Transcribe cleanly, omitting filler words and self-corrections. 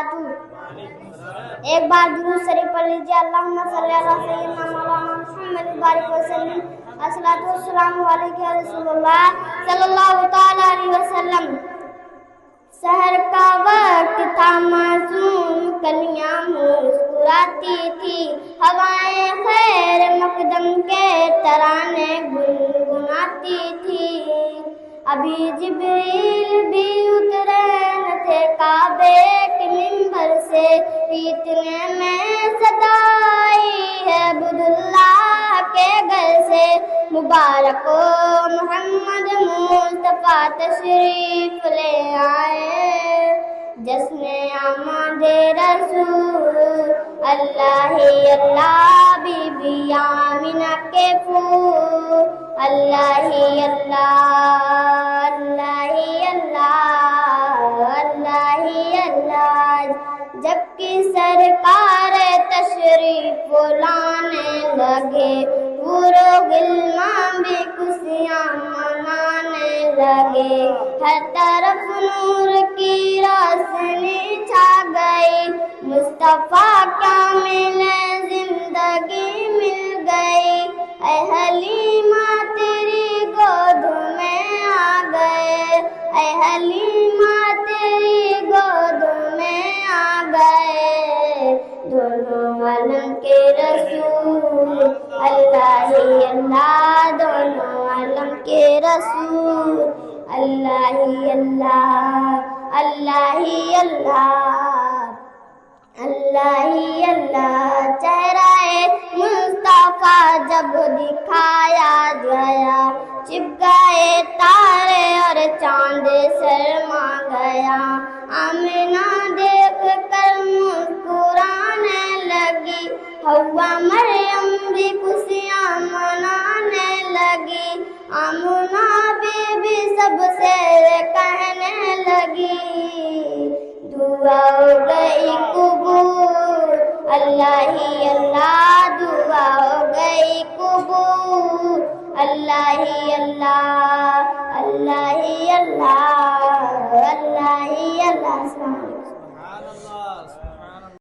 वबरकातुहू। एक बार दुरूद शरीफ पढ़ लीजिए। अल्लाहुम्मा सल्ली अला सय्यिदना मौलाना मुहम्मद बारिक वसल्लम अस्सलातु वस्सलामु अलैका या रसूलल्लाह सल्लल्लाहु तआला अलैहि वसल्लम। सहर का वक्त था मासूम, कलियां मुस्कुराती थी, हवाएं खैर मकदम के तराने गुनगुनाती थी। अभी जिब्रील भी उतरे न थे काबे के मिंबर से, इतने में सदा आई है अब्दुल्लाह के घर से। मुबारक हो मोहम्मद मुस्तफा तशरीफ ले आए, जश्ने आमदे रसूल। अल्लाह ही अल्लाह बीबी आमिना के फूल। अल्लाह ही अल्लाह, अल्लाह ही अल्लाह, अल्लाह ही अल्लाह। जबकि सरकार तशरीफ लाने लगे, पूरो गिलमा भी खुशियाँ मनाने लगे। हर तरफ नूर की रोशनी छा गई, मुस्तफा क्या मिले जिंदगी मिल गई। ऐ हलीमा तेरी गोद में आ गए, ऐ हलीमा तेरी गोद में आ गए। दोनों आलम के रसूल, अल्लाह ही अल्लाह, दोनों आलम के रसूल। अल्लाह ही अल्लाह, अल्लाह ही अल्लाह, अल्लाह ही अल्लाह। चेहरा-ए मुस्तफा जब दिखाया गया, छिप गए तारे और चांद शर्मा गया। आमिना देख कर मुस्कुराने लगी, हव्वा मरियम भी खुशियाँ मनाने लगी। आमिना बीबी सबसे कहने लगी, दुआ हो गई कबूल। अल्लाह ही अल्लाह, दुआ हो गई कबूल। अल्लाह ही अल्लाह, अल्लाह ही अल्लाह, अल्लाह ही अल्लाह।